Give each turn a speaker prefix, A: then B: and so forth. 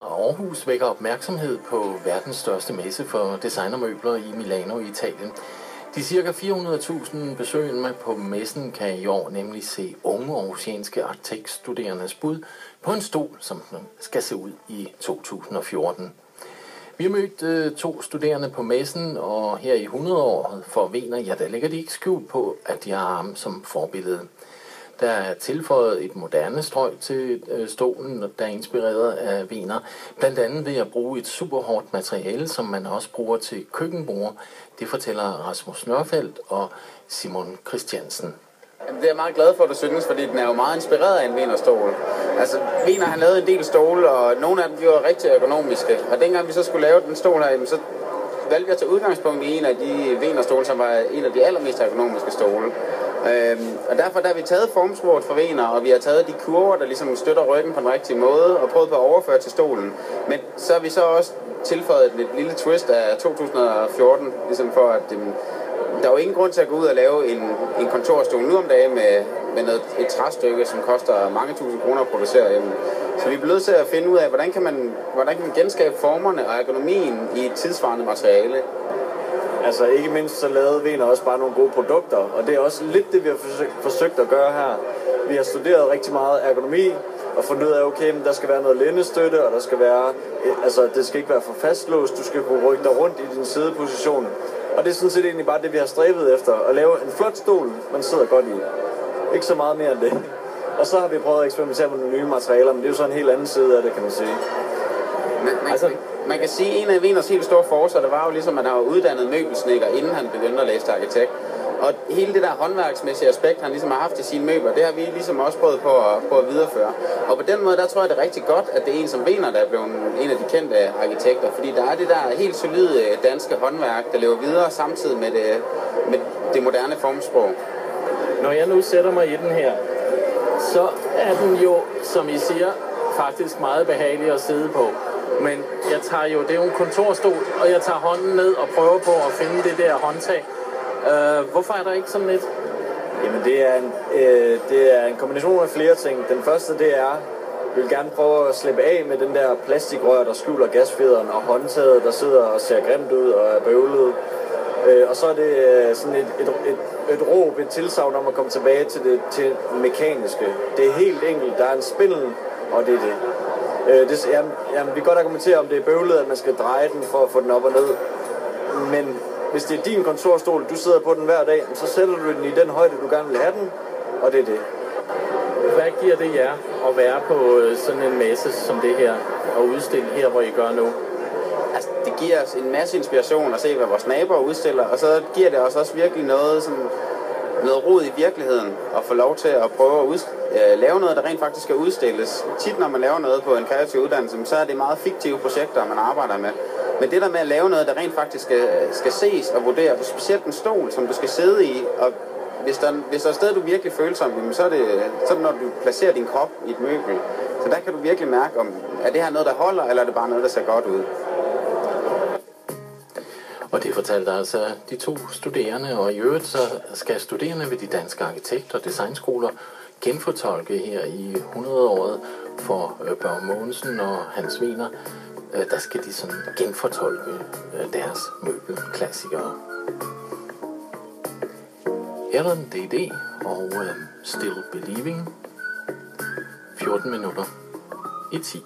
A: Aarhus vækker opmærksomhed på verdens største messe for designermøbler i Milano i Italien. De ca. 400.000 besøgende på messen kan i år nemlig se unge aarhusianske arkitektstuderendes bud på en stol, som skal se ud i 2014. Vi har mødt to studerende på messen, og her i 100-året for Wiener, ja, der lægger de ikke skjult på, at de har ham som forbillede. Der er tilføjet et moderne strøg til stolen, der er inspireret af Wiener, blandt andet ved at bruge et superhårdt materiale, som man også bruger til køkkenbord. Det fortæller Rasmus Nørfeldt og Simon Christiansen.
B: Det er jeg meget glad for, at du synes, fordi den er jo meget inspireret af en Wiener-stol. Altså, Wiener har lavet en del stole, og nogle af dem var rigtig ergonomiske. Og dengang vi så skulle lave den stol her, så valgte vi at tage udgangspunkt i en af de Wiener-stole, som var en af de allermest ergonomiske stole. Og derfor har vi taget formsproget fra Wiener, og vi har taget de kurver, der ligesom støtter ryggen på den rigtige måde, og prøvet på at overføre til stolen. Men så har vi så også tilføjet et lille twist af 2014, ligesom for at der er jo ingen grund til at gå ud og lave en kontorstol nu om dagen med et træstykke, som koster mange tusind kroner at producere hjemme. Så vi er nødt til at finde ud af, hvordan kan man genskabe formerne og ergonomien i et tidsvarende materiale.
C: Altså ikke mindst så lavede Wiener også bare nogle gode produkter, og det er også lidt det, vi har forsøgt at gøre her. Vi har studeret rigtig meget ergonomi og fundet ud af, okay, men der skal være noget lændestøtte, og der skal være, altså det skal ikke være for fastlåst, du skal kunne rykke dig rundt i din sædeposition. Og det er sådan set egentlig bare det, vi har stræbet efter, at lave en flot stol, man sidder godt i. Ikke så meget mere end det. Og så har vi prøvet at eksperimentere med nogle nye materialer, men det er jo så en helt anden side af det, kan man sige.
B: Man kan sige, at en af Wieners helt store forser, det var jo ligesom, at han var uddannet møbelsnedker, inden han begyndte at læse til arkitekt. Og hele det der håndværksmæssige aspekt, han ligesom har haft i sine møbler, det har vi ligesom også prøvet på at videreføre. Og på den måde, der tror jeg, det er rigtig godt, at det er en som Wiener, der er blevet en af de kendte arkitekter. Fordi der er det der helt solide danske håndværk, der lever videre samtidig med det moderne formsprog.
A: Når jeg nu sætter mig i den her, så er den jo, som I siger, faktisk meget behagelig at sidde på. Men jeg tager jo, det er jo en kontorstol, og jeg tager hånden ned og prøver på at finde det der håndtag. Hvorfor er der ikke sådan lidt?
C: Jamen det er en kombination af flere ting. Den første, det er, vi vil gerne prøve at slippe af med den der plastikrør, der skjuler gasfjederen, og håndtaget, der sidder og ser grimt ud og er bøvlet. Og så er det sådan et råb, et tilsagn om at komme tilbage til det mekaniske. Det er helt enkelt. Der er en spindel, og det er det. Vi kan godt argumentere om det er bøvlet, at man skal dreje den for at få den op og ned. Men hvis det er din kontorstol, du sidder på den hver dag, så sætter du den i den højde, du gerne vil have den, og det er det.
A: Hvad giver det jer at være på sådan en messe som det her, og udstille her, hvor I gør nu?
B: Altså, det giver os en masse inspiration at se, hvad vores naboer udstiller, og så giver det os også virkelig noget rod i virkeligheden, at få lov til at prøve at lave noget, der rent faktisk skal udstilles. Tit når man laver noget på en kreativ uddannelse, så er det meget fiktive projekter, man arbejder med. Men det der med at lave noget, der rent faktisk skal ses og vurderes, specielt en stol, som du skal sidde i, og hvis der er et sted, du virkelig føler sig, så er det når du placerer din krop i et møbel. Så der kan du virkelig mærke, om er det her noget, der holder, eller er det bare noget, der ser godt ud.
A: Og det fortalte altså de to studerende, og i øvrigt så skal studerende ved de danske arkitekt- og designskoler genfortolke her i 100-året for Børge Mogensen og Hans Wiener. Der skal de sådan genfortolke deres møbelklassikere. Her er en DD og Still Believing. 14 minutter i 10.